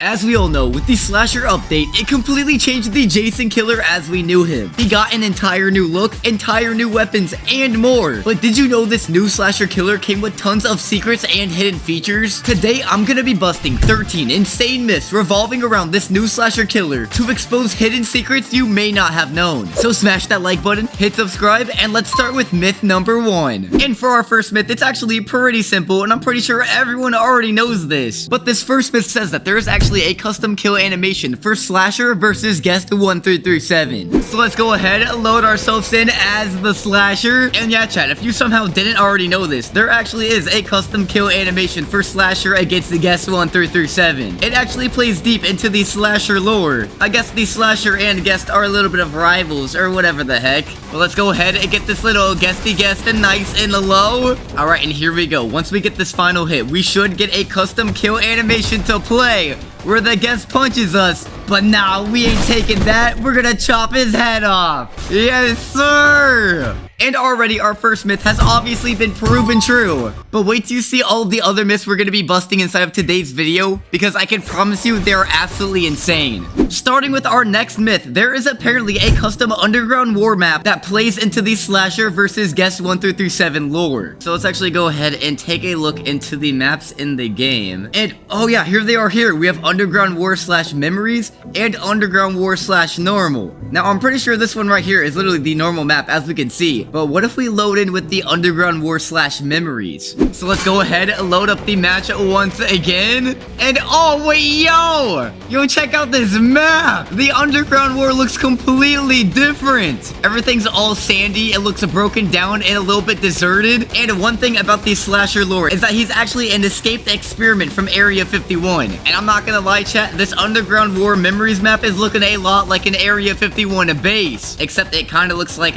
As we all know, with the Slasher update, it completely changed the Jason killer as we knew him. He got an entire new look, entire new weapons, and more. But did you know this new Slasher killer came with tons of secrets and hidden features? Today, I'm gonna be busting 13 insane myths revolving around this new Slasher killer to expose hidden secrets you may not have known. So smash that like button, hit subscribe, and let's start with myth number 1. And for our first myth, it's actually pretty simple, and I'm pretty sure everyone already knows this. But this first myth says that there is actually a custom kill animation for Slasher versus Guest 1337. So let's go ahead and load ourselves in as the Slasher. And yeah, chat, if you somehow didn't already know this, there actually is a custom kill animation for Slasher against the Guest 1337. It actually plays deep into the Slasher lore. I guess the Slasher and Guest are a little bit of rivals or whatever the heck. But let's go ahead and get this little guesty guest and nice and low. Alright, and here we go. Once we get this final hit, we should get a custom kill animation to play where the guest punches us. But nah, we ain't taking that. We're gonna chop his head off. Yes, sir! And already our first myth has obviously been proven true. But wait till you see all the other myths we're gonna be busting inside of today's video, because I can promise you they're absolutely insane. Starting with our next myth, there is apparently a custom underground war map that plays into the Slasher versus Guest 1337 lore. So let's actually go ahead and take a look into the maps in the game. And oh yeah, here they are here. We have underground war / memories and underground war / normal. Now I'm pretty sure this one right here is literally the normal map, as we can see. But what if we load in with the underground war / memories? So let's go ahead and load up the match once again. And oh wait, yo, check out this map. The underground war looks completely different. Everything's all sandy. It looks broken down and a little bit deserted. And one thing about the Slasher lore is that he's actually an escaped experiment from Area 51. And I'm not gonna lie, chat, this underground war memories map is looking a lot like an Area 51 base, except it kind of looks like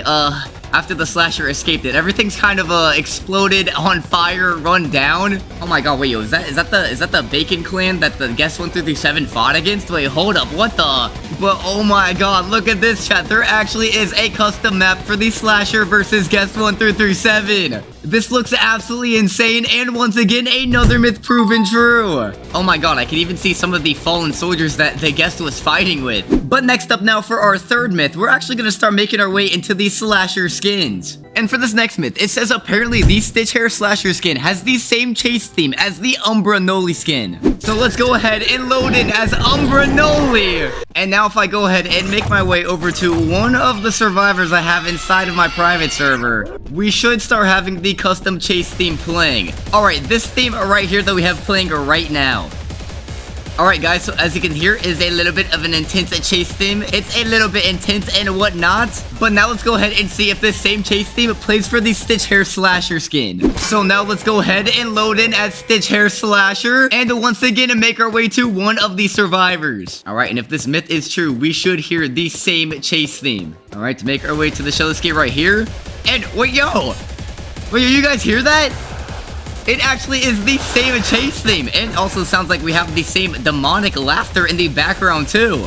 after the Slasher escaped it, everything's kind of exploded, on fire, run down. Oh my god, wait, yo, is that the Bacon clan that the Guest 1337 fought against? Wait, hold up, what the? But oh my god, look at this, chat. There actually is a custom map for the Slasher versus Guest 1337. This looks absolutely insane, and once again, another myth proven true. Oh my god, I can even see some of the fallen soldiers that the Guest was fighting with. But next up now for our third myth, we're actually gonna start making our way into the Slasher skins. And for this next myth, it says apparently the Stitch Hair Slasher skin has the same chase theme as the Umbra Noli skin. So let's go ahead and load in as Umbra Noli. And now if I go ahead and make my way over to one of the survivors I have inside of my private server, we should start having the custom chase theme playing. Alright, this theme right here that we have playing right now. Alright guys, so as you can hear is a little bit of an intense chase theme. It's a little bit intense and whatnot. But now let's go ahead and see if this same chase theme plays for the Stitch Hair Slasher skin. So now let's go ahead and load in as Stitch Hair Slasher. And once again make our way to one of the survivors. Alright, and if this myth is true, we should hear the same chase theme. Alright, to make our way to the shedletsky right here. And wait, yo! Wait, you guys hear that? It actually is the same chase theme, and also sounds like we have the same demonic laughter in the background too.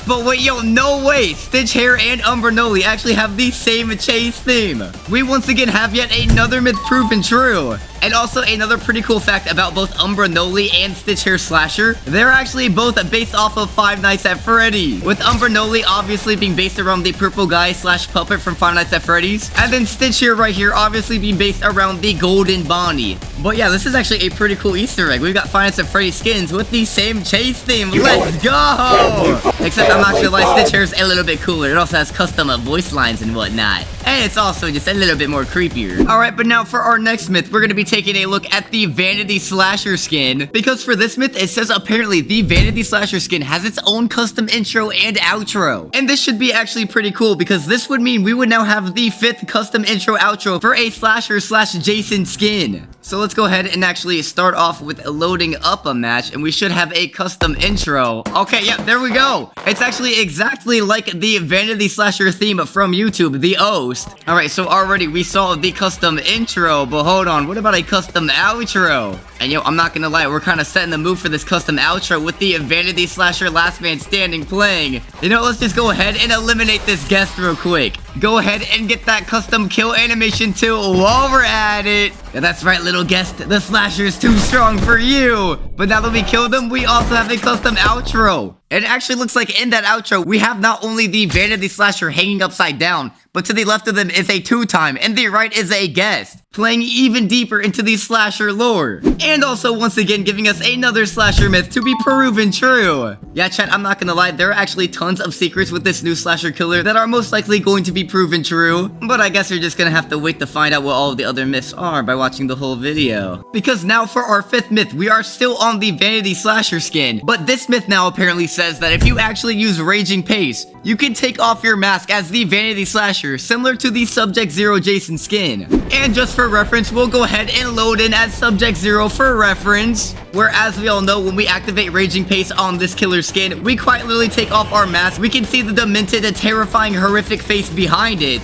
But wait, yo, no way! Stitch Hair and Umbra Noli actually have the same chase theme. We once again have yet another myth proven true. And also another pretty cool fact about both Umbra Noli and Stitch Hair Slasher, they're actually both based off of Five Nights at Freddy's. With Umbra Noli obviously being based around the purple guy / puppet from Five Nights at Freddy's. And then Stitch Hair right here obviously being based around the golden Bonnie. But yeah, this is actually a pretty cool Easter egg. We've got Five Nights at Freddy's skins with the same chase theme. Let's go! Except I'm not gonna lie, Stitch Hair's a little bit cooler. It also has custom voice lines and whatnot. And it's also just a little bit more creepier. Alright, but now for our next myth, we're gonna be taking a look at the Vanity Slasher skin. Because for this myth, it says apparently the Vanity Slasher skin has its own custom intro and outro. And this should be actually pretty cool, because this would mean we would now have the 5th custom intro outro for a Slasher / Jason skin. So let's go ahead and actually start off with loading up a match, and we should have a custom intro. Okay, yeah, there we go. It's actually exactly like the Vanity Slasher theme from YouTube, the Oast. Alright, so already we saw the custom intro, but hold on, what about a custom outro? And yo, I'm not gonna lie, we're kind of setting the mood for this custom outro with the Vanity Slasher Last Man Standing playing. You know, let's just go ahead and eliminate this guest real quick. go ahead and get that custom kill animation too while we're at it. Yeah, that's right, little guest. The slasher is too strong for you. But now that we killed him, we also have a custom outro. It actually looks like in that outro, we have not only the Vanity Slasher hanging upside down, but to the left of them is a two-time, and the right is a guest, playing even deeper into the slasher lore. And also, once again, giving us another slasher myth to be proven true. Yeah, chat, I'm not gonna lie, there are actually tons of secrets with this new slasher killer that are most likely going to be proven true, but I guess you're just gonna have to wait to find out what all of the other myths are by watching the whole video. Because now for our 5th myth, we are still on the Vanity Slasher skin, but this myth now apparently says that if you actually use Raging Pace, you can take off your mask as the Vanity Slasher, similar to the Subject Zero Jason skin. And just for reference, we'll go ahead and load in as Subject Zero for reference, where as we all know, when we activate Raging Pace on this killer skin, we quite literally take off our mask. We can see the demented and terrifying horrific face behind it.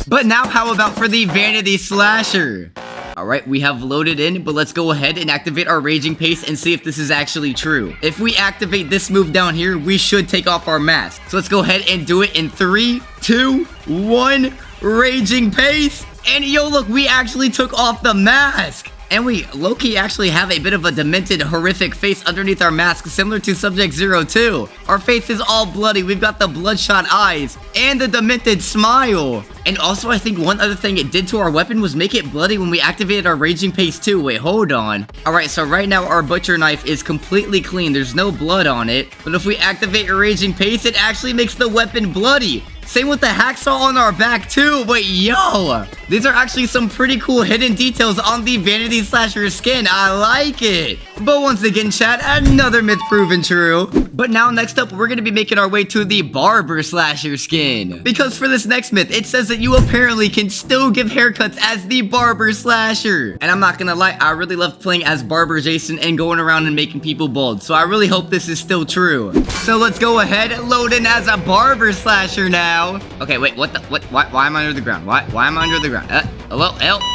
But now how about for the Vanity Slasher? Alright, we have loaded in, but let's go ahead and activate our Raging Pace and see if this is actually true. If we activate this move down here, we should take off our mask. So let's go ahead and do it in 3, 2, 1, Raging Pace. And yo, look, we actually took off the mask. And we low-key actually have a bit of a demented, horrific face underneath our mask, similar to Subject Zero too. Our face is all bloody, we've got the bloodshot eyes, and the demented smile. And also, I think one other thing it did to our weapon was make it bloody when we activated our Raging Pace too. Wait, hold on. Alright, so right now our butcher knife is completely clean, there's no blood on it. But if we activate a Raging Pace, it actually makes the weapon bloody. Same with the hacksaw on our back too. Wait, yo! These are actually some pretty cool hidden details on the Vanity Slasher skin. I like it. But once again, chat, another myth proven true. But now next up, we're gonna be making our way to the Barber Slasher skin. Because for this next myth, it says that you apparently can still give haircuts as the Barber Slasher. And I'm not gonna lie, I really loved playing as Barber Jason and going around and making people bald. So I really hope this is still true. So let's go ahead and load in as a Barber Slasher now. Okay, wait, what? Why am I under the ground? Why am I under the ground? Hello? Help!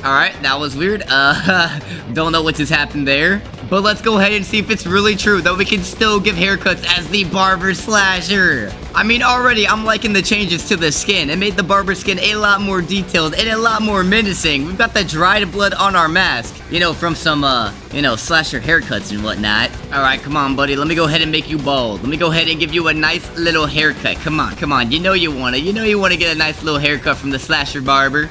Alright, that was weird. Don't know what just happened there. But let's go ahead and see if it's really true that we can still give haircuts as the Barber Slasher. I mean, already, I'm liking the changes to the skin. It made the Barber skin a lot more detailed and a lot more menacing. We've got the dried blood on our mask. You know, from some, slasher haircuts and whatnot. Alright, come on, buddy. Let me go ahead and make you bald. Let me go ahead and give you a nice little haircut. Come on. You know you want to get a nice little haircut from the Slasher Barber.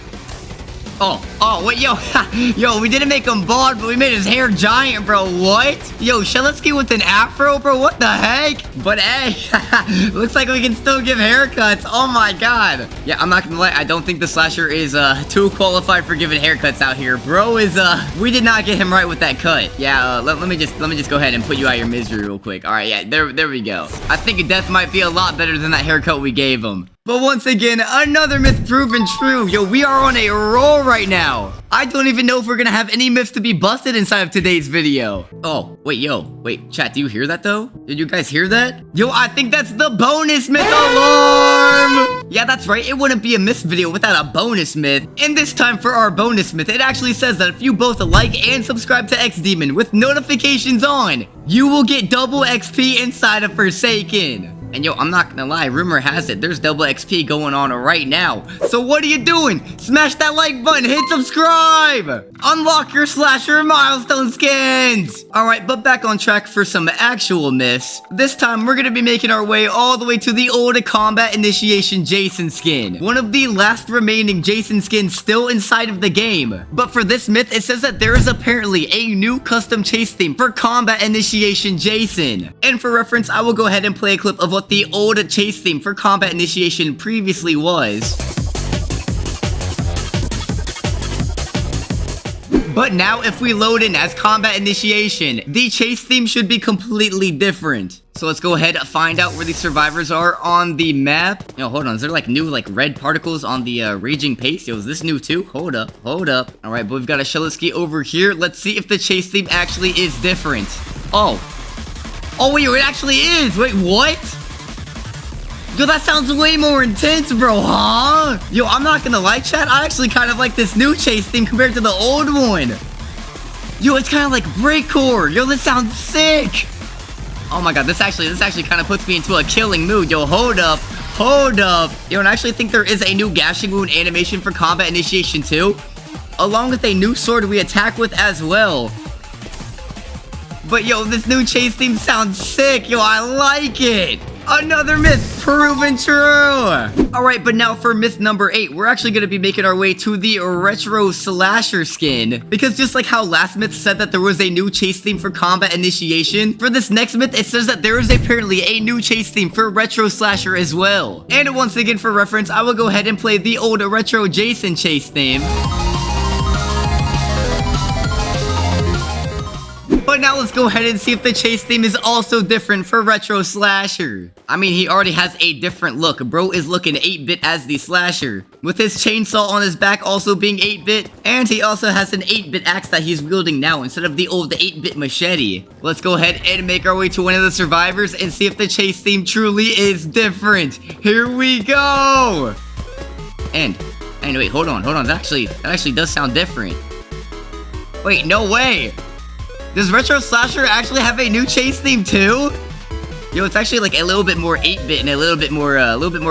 Oh, wait, yo, we didn't make him bald, but we made his hair giant, bro. What? Yo, shedletsky with an afro, bro? What the heck? But hey, looks like we can still give haircuts. Oh my god. Yeah, I'm not gonna lie, I don't think the slasher is too qualified for giving haircuts out here. Bro is we did not get him right with that cut. Yeah, let me just go ahead and put you out of your misery real quick. All right, yeah, there we go. I think death might be a lot better than that haircut we gave him. But once again, another myth proven true. Yo, we are on a roll right now. I don't even know if we're gonna have any myths to be busted inside of today's video. Oh, wait, chat, do you hear that though? Did you guys hear that? Yo, I think that's the bonus myth alarm! Yeah, that's right, it wouldn't be a myth video without a bonus myth. And this time for our bonus myth, it actually says that if you both like and subscribe to xDemon with notifications on, you will get double XP inside of Forsaken. And yo, I'm not gonna lie, rumor has it, there's double XP going on right now. So what are you doing? Smash that like button, hit subscribe! Unlock your slasher milestone skins! Alright, but back on track for some actual myths. This time, we're gonna be making our way all the way to the old combat initiation Jason skin. One of the last remaining Jason skins still inside of the game. But for this myth, it says that there is apparently a new custom chase theme for combat initiation Jason. And for reference, I will go ahead and play a clip of what the old chase theme for combat initiation previously was. But now if we load in as combat initiation, the chase theme should be completely different. So let's go ahead and find out where the survivors are on the map. Yo, hold on, is there like new like red particles on the Raging Pace? Yo, is this new too? Hold up. Alright, but we've got a shedletsky over here. Let's see if the chase theme actually is different. Oh wait, it actually is. Wait, what? Yo, that sounds way more intense, bro, huh? Yo, I'm not gonna lie, chat. I actually kind of like this new chase theme compared to the old one. Yo, it's kind of like breakcore. Yo, this sounds sick. Oh my god, this actually kind of puts me into a killing mood. Yo, hold up. Hold up. Yo, and I actually think there is a new gashing wound animation for combat initiation too, along with a new sword we attack with as well. But yo, this new chase theme sounds sick. Yo, I like it. Another myth proven true. Alright, but now for myth number 8, we're actually going to be making our way to the retro slasher skin. Because just like how last myth said that there was a new chase theme for combat initiation, for this next myth, it says that there is apparently a new chase theme for retro slasher as well. And once again, for reference, I will go ahead and play the old retro Jason chase theme. But now let's go ahead and see if the chase theme is also different for retro slasher. I mean, he already has a different look. Bro is looking 8-bit as the slasher, with his chainsaw on his back also being 8-bit, and he also has an 8-bit axe that he's wielding now instead of the old 8-bit machete. Let's go ahead and make our way to one of the survivors and see if the chase theme truly is different. Here we go! And wait, hold on. That actually does sound different. Wait, no way! Does retro slasher actually have a new chase theme too? Yo, it's actually like a little bit more 8-bit and a little bit more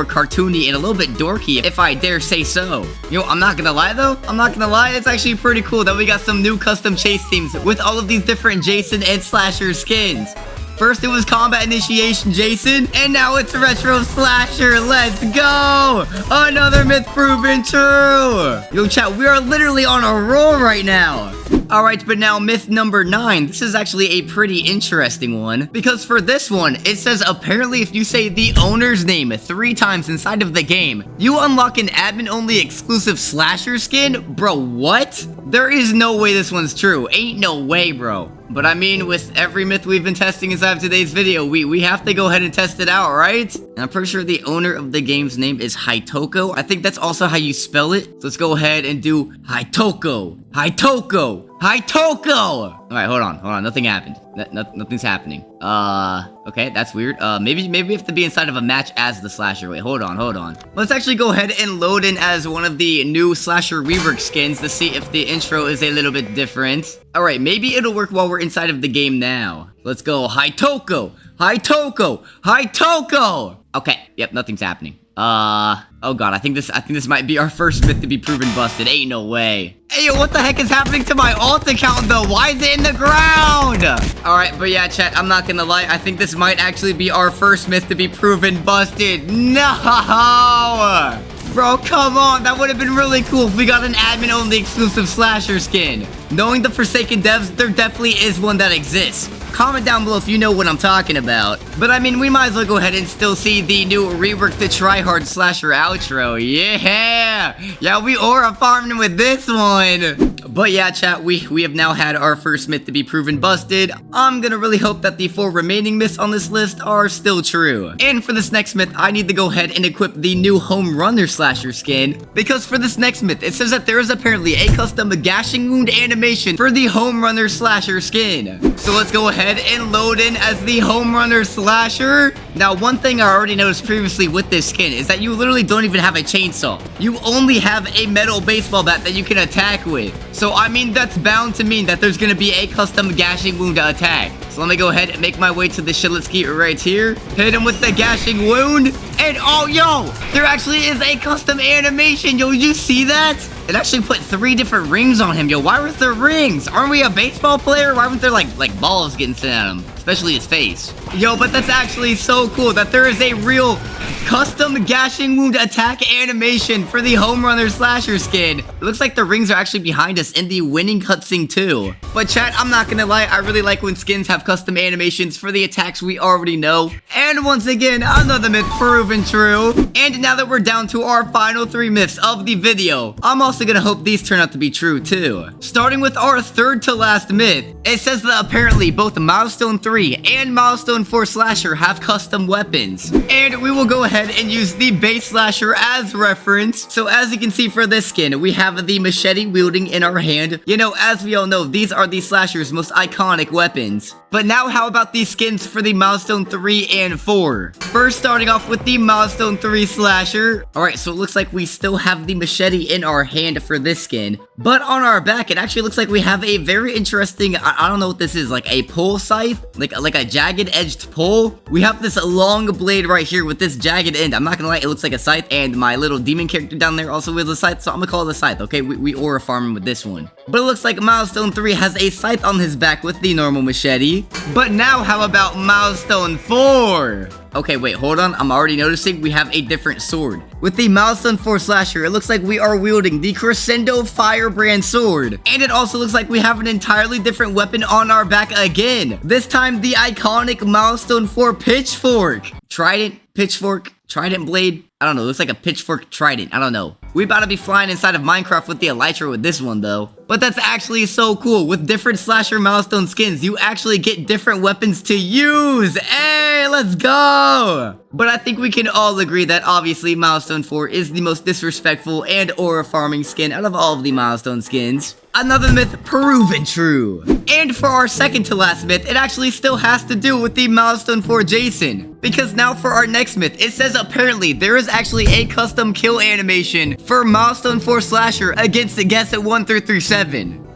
cartoony and a little bit dorky, if I dare say so. Yo, I'm not gonna lie though. It's actually pretty cool that we got some new custom chase themes with all of these different Jason and slasher skins. First it was combat initiation Jason, and now it's retro slasher. Let's go! Another myth proven true! Yo, chat, we are literally on a roll right now. Alright, but now myth number 9. This is actually a pretty interesting one, because for this one, it says apparently if you say the owner's name 3 times inside of the game, you unlock an admin-only exclusive slasher skin? Bro, what? There is no way this one's true. Ain't no way, bro. But I mean, with every myth we've been testing inside of today's video, we have to go ahead and test it out, right? And I'm pretty sure the owner of the game's name is Hitoko. I think that's also how you spell it. So let's go ahead and do Hitoko. Alright, hold on. Nothing happened. Nothing's happening. Okay, that's weird. Maybe we have to be inside of a match as the slasher. Wait, hold on. Let's actually go ahead and load in as one of the new slasher rework skins to see if the intro is a little bit different. Alright, maybe it'll work while we're inside of the game now. Let's go. Hitoko! Okay, yep, nothing's happening. Oh god, I think this might be our first myth to be proven busted. Ain't no way. Hey, yo, what the heck is happening to my alt account though? Why is it in the ground? Alright, but yeah, chat, I'm not gonna lie. I think this might actually be our first myth to be proven busted. No! Bro, come on. That would have been really cool if we got an admin-only exclusive slasher skin. Knowing the Forsaken devs, there definitely is one that exists. Comment down below if you know what I'm talking about. But I mean, we might as well go ahead and still see the new reworked the tryhard slasher outro. Yeah! Yeah, we are farming with this one. But yeah, chat, we have now had our first myth to be proven busted. I'm gonna really hope that the 4 remaining myths on this list are still true. And for this next myth, I need to go ahead and equip the new Homerunner Slasher skin. Because for this next myth, it says that there is apparently a custom gashing wound animation for the Homerunner Slasher skin. So let's go ahead and load in as the Homerunner Slasher. Now, one thing I already noticed previously with this skin is that you literally don't even have a chainsaw. You only have a metal baseball bat that you can attack with. So, I mean, that's bound to mean that there's gonna be a custom gashing wound to attack. So let me go ahead and make my way to the shedletsky right here. Hit him with the gashing wound. And oh, yo, there actually is a custom animation. Yo, did you see that? It actually put 3 different rings on him. Yo, why was there rings? Aren't we a baseball player? Why weren't there like balls getting sent at him? Especially his face. Yo, but that's actually so cool that there is a real custom gashing wound attack animation for the Homerunner Slasher skin. It looks like the rings are actually behind us in the winning cutscene too. But chat, I'm not gonna lie, I really like when skins have custom animations for the attacks we already know. And once again, another myth proven true. And now that we're down to our final 3 myths of the video, I'm also gonna hope these turn out to be true too. Starting with our 3rd to last myth, it says that apparently both Milestone 3 and Milestone 4 Slasher have custom weapons. And we will go ahead and use the base Slasher as reference. So as you can see for this skin, we have the machete wielding in our hand. You know, as we all know, these are the Slasher's most iconic weapons. But now how about these skins for the Milestone 3 and 4? First, starting off with the Milestone 3 Slasher. Alright, so it looks like we still have the machete in our hand for this skin. But on our back, it actually looks like we have a very interesting, I don't know what this is, like a pole scythe, like a jagged edged pole. We have this long blade right here with this jagged end. I'm not gonna lie, it looks like a scythe, and my little demon character down there also with a scythe, so I'm gonna call it a scythe, okay? We aura farming with this one. But it looks like Milestone 3 has a scythe on his back with the normal machete. But now, how about Milestone 4? Okay, wait, hold on. I'm already noticing we have a different sword. With the Milestone 4 Slasher, it looks like we are wielding the Crescendo Firebrand sword. And it also looks like we have an entirely different weapon on our back again. This time, the iconic Milestone 4 Pitchfork. Trident, pitchfork, trident blade. I don't know, it looks like a pitchfork trident. I don't know. We about to be flying inside of Minecraft with the Elytra with this one, though. But that's actually so cool. With different Slasher Milestone skins, you actually get different weapons to use. Hey, let's go! But I think we can all agree that obviously Milestone 4 is the most disrespectful and aura farming skin out of all of the Milestone skins. Another myth proven true. And for our second to last myth, it actually still has to do with the Milestone 4 Jason. Because now for our next myth, it says apparently there is actually a custom kill animation for Milestone 4 Slasher against the guests at 1 through 7.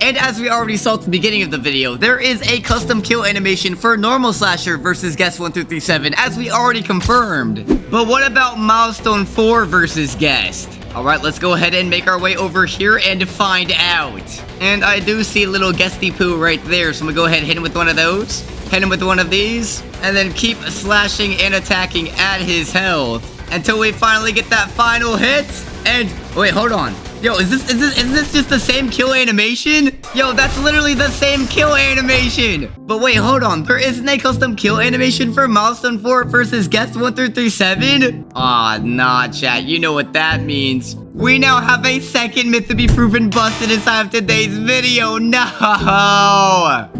And as we already saw at the beginning of the video, there is a custom kill animation for normal Slasher versus guest 1 through 7, as we already confirmed. But what about Milestone 4 versus guest? Alright, let's go ahead and make our way over here and find out. And I do see little guesty poo right there, so I'm gonna go ahead and hit him with one of those. Hit him with one of these. And then keep slashing and attacking at his health until we finally get that final hit. And wait, hold on. Yo, is this just the same kill animation? Yo, that's literally the same kill animation. But wait, hold on. There isn't a custom kill animation for Milestone 4 versus guest 1 through 7? Aw, nah, chat. You know what that means. We now have a second myth to be proven busted inside of today's video. No!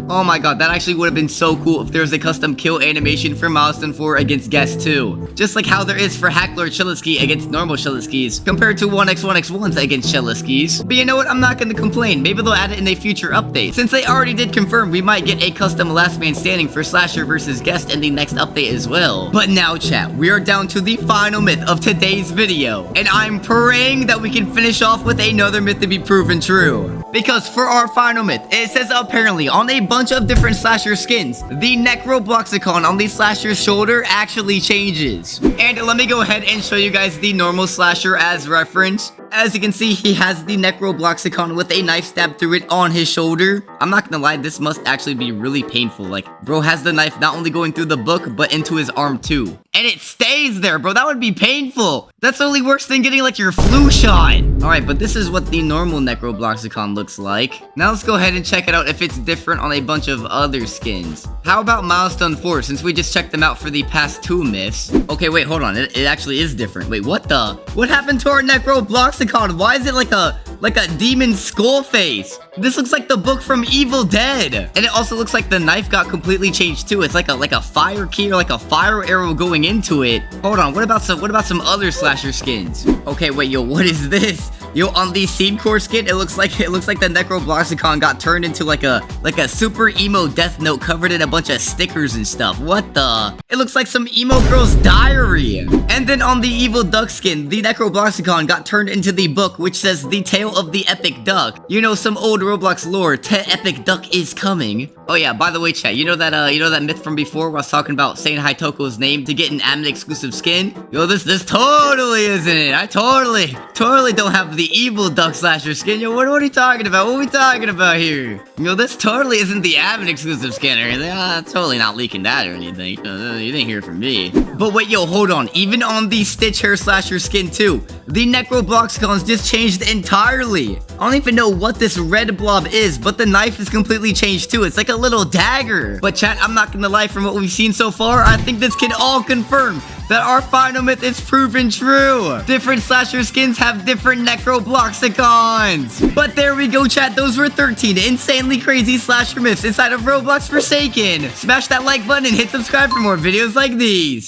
Oh my god, that actually would have been so cool if there was a custom kill animation for Milestone 4 against guest 2. Just like how there is for Hacklord Shedletsky against normal Shedletskys, compared to 1x1x1s against Shedletskys. But you know what? I'm not gonna complain. Maybe they'll add it in a future update. Since they already did confirm we might get a custom last man standing for Slasher versus guest in the next update as well. But now, chat, we are down to the final myth of today's video. And I'm praying that we can finish off with another myth to be proven true. Because for our final myth, it says apparently on a bunch of different Slasher skins, the Necrobloxicon on the Slasher's shoulder actually changes. And let me go ahead and show you guys the normal Slasher as reference. As you can see, he has the Necrobloxicon with a knife stab through it on his shoulder. I'm not gonna lie, this must actually be really painful. Like, bro has the knife not only going through the book, but into his arm too. And it stays there, bro. That would be painful. That's only worse than getting, like, your flu shot. Alright, but this is what the normal Necrobloxicon looks like. Now let's go ahead and check it out if it's different on a bunch of other skins. How about Milestone 4, since we just checked them out for the past 2 myths? Okay, wait, hold on. It actually is different. Wait, what the? What happened to our Necrobloxicon? Why is it like a demon skull face? This looks like the book from Evil Dead. And it also looks like the knife got completely changed too. It's like a fire key or like a fire arrow going into it. Hold on, what about some other Slasher skins? Okay, wait, yo, what is this? Yo, on the Scene Core skin, it looks like the Necrobloxicon got turned into like a super emo Death Note covered in a bunch of stickers and stuff. What the? It looks like some emo girl's diary. And then on the Evil Duck skin, the Necrobloxicon got turned into the book, which says The Tale of the Epic Duck. You know, some old Roblox lore. Epic Duck is coming. Oh yeah, by the way, chat, you know that myth from before where I was talking about saying Hytoko's name to get an admin exclusive skin? Yo, this totally isn't it. I totally don't have the Evil Duck Slasher skin. Yo, what are you talking about? What are we talking about here? Yo, this totally isn't the admin exclusive skin or anything. Totally not leaking that or anything. You didn't hear it from me. But wait, yo, hold on. Even on the Stitch Hair Slasher skin too, the Necrobloxicons just changed entirely. I don't even know what this red blob is, but the knife is completely changed too. It's like a little dagger. But chat, I'm not gonna lie, from what we've seen so far, I think this can all confirm that our final myth is proven true. Different Slasher skins have different Necrobloxicons. But there we go, chat. Those were 13 insanely crazy Slasher myths inside of Roblox Forsaken. Smash that like button and hit subscribe for more videos like these.